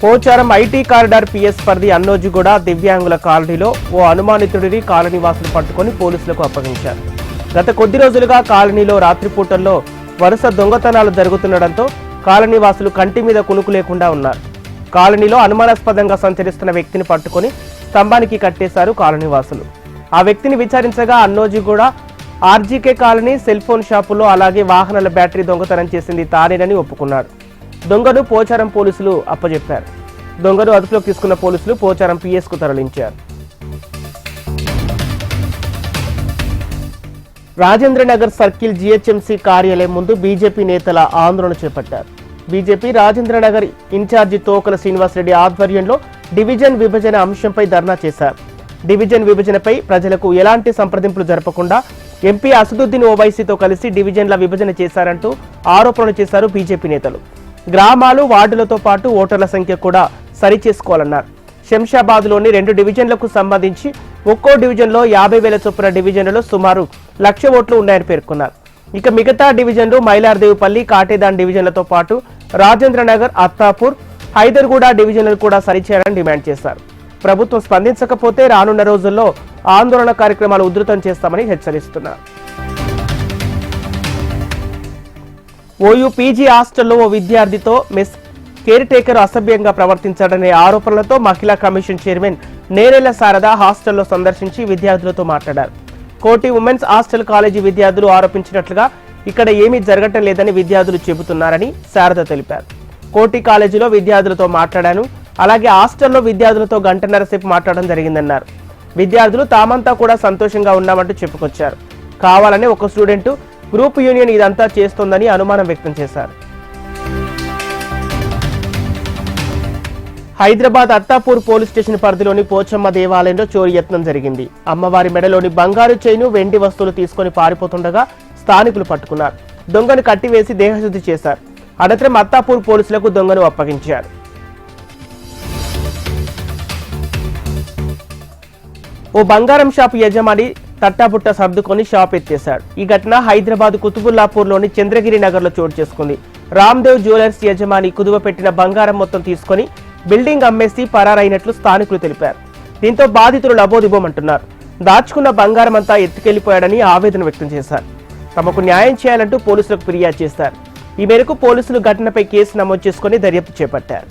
Pocharam IT corridor PS పరిధి అన్నోజిగూడ దివ్యాంగుల కాలనీలో ఓ అనుమానితుడిని కాలనీ వాసులు పట్టుకొని పోలీసులకు అప్పగించారు. గత కొద్ది రోజులుగా కాలనీలో రాత్రిపూటల్లో వరుస దొంగతనాలు జరుగుతుండటంతో కాలనీ వాసులు కంటి మీద కునుకు లేకుండా ఉన్నారు. కాలనీలో అనుమానాస్పదంగా సంచరిస్తున్న వ్యక్తిని పట్టుకొని స్తంభానికి కట్టేశారు కాలనీ వాసులు. ఆ వ్యక్తిని విచారించగా Annojiguda RGK colony cell phone షాపులో అలాగే వాహనాల బ్యాటరీ దొంగతనం చేసింది తానేనని ఒప్పుకున్నాడు. దొంగను పోచారం పోలీసులు అప్పజెప్పారు. దొంగను అదుపులోకి తీసుకున్న పోలీసులు పోచారం పిఎస్ కు తరలించారు. రాజేంద్రనగర్ సర్కిల్ జీహెచ్ఎంసీ కార్యాలయం ముందు బీజేపీ నేతల ఆందోళన చేపట్టారు. బీజేపీ రాజేంద్రనగర్ ఇన్ఛార్జి తోకల శ్రీనివాసరెడ్డి ఆధ్వర్యంలో డివిజన్ విభజన అంశంపై ధర్నా చేశారు. డివిజన్ విభజనపై ప్రజలకు ఎలాంటి సంప్రదింపులు జరపకుండా ఎంపీ అసదుద్దీన్ ఓవైసీతో కలిసి డివిజన్ల విభజన చేశారంటూ ఆరోపణలు చేశారు బీజేపీ నేతలు. గ్రామాలు వార్డులతో పాటు ఓటర్ల సంఖ్య కూడా సరిచేసుకోవాలన్నారు. శంషాబాద్లోని 2 డివిజన్లకు సంబంధించి ఒక్కో డివిజన్లో 50,000 చొప్పున డివిజన్లలో సుమారు 1,00,000 ఓట్లు ఉన్నాయని పేర్కొన్నారు. ఇక మిగతా డివిజన్లు మైలార్దేవిపల్లి, కాటేదాన్ డివిజన్లతో పాటు రాజేంద్రనగర్, అత్తాపూర్, హైదర్గూడ డివిజన్లను కూడా సరిచేయాలని డిమాండ్ చేశారు. ప్రభుత్వం స్పందించకపోతే రానున్న రోజుల్లో ఆందోళన కార్యక్రమాలు ఉధృతం చేస్తామని హెచ్చరిస్తున్నారు. ఓయూ పీజీ హాస్టల్లో ఓ విద్యార్థితో మెస్ కేర్ టేకర్ అసభ్యంగా ప్రవర్తించాడనే ఆరోపణలతో మహిళా కమిషన్ చైర్మన్ నేరెళ్ల శారద హాస్టల్లో సందర్శించి విద్యార్థులతో మాట్లాడారు. కోటి ఉమెన్స్ హాస్టల్ కాలేజీ విద్యార్థులు ఆరోపించినట్లుగా ఇక్కడ ఏమీ జరగటం లేదని విద్యార్థులు చెబుతున్నారని శారద తెలిపారు. కోటి కాలేజీలో విద్యార్థులతో మాట్లాడాను, అలాగే హాస్టల్లో విద్యార్థులతో గంటన్నర సేపు మాట్లాడడం జరిగిందన్నారు. విద్యార్థులు తామంతా కూడా సంతోషంగా ఉన్నామంటూ చెప్పుకొచ్చారు. కావాలని ఒక స్టూడెంట్ గ్రూప్ యూనియన్ ఇదంతా చేస్తోందని అనుమానం వ్యక్తం చేశారు. హైదరాబాద్ అత్తాపూర్ పోలీస్ స్టేషన్ పరిధిలోని పోచమ్మ దేవాలయంలో చోరీ యత్నం జరిగింది. అమ్మవారి మెడలోని బంగారు చైను, వెండి వస్తువులు తీసుకొని పారిపోతుండగా స్థానికులు పట్టుకున్నారు. దొంగను కట్టివేసి దేహశుద్ధి చేశారు. అనంతరం అత్తాపూర్ పోలీసులకు దొంగను అప్పగించారు. ఓ బంగారం షాప్ యజమాని తట్టాబుట్ట సర్దుకొని షాప్ ఎత్తేశాడు. ఈ ఘటన హైదరాబాద్ కుతుబుల్లాపూర్లోని చంద్రగిరి నగర్లో చోటు చేసుకుంది. రామ్దేవ్ జ్యువెలర్స్ యజమాని కుదువ పెట్టిన బంగారం మొత్తం తీసుకొని బిల్డింగ్ అమ్మేసి పరారైనట్లు స్థానికులు తెలిపారు. దీంతో బాధితులు లబోదిబోమంటున్నారు. దాచుకున్న బంగారం అంతా ఎత్తుకెళ్లిపోయాడని ఆవేదన వ్యక్తం చేశారు. తమకు న్యాయం చేయాలంటూ పోలీసులకు ఫిర్యాదు చేశారు. ఈ మేరకు పోలీసులు ఘటనపై కేసు నమోదు చేసుకుని దర్యాప్తు చేపట్టారు.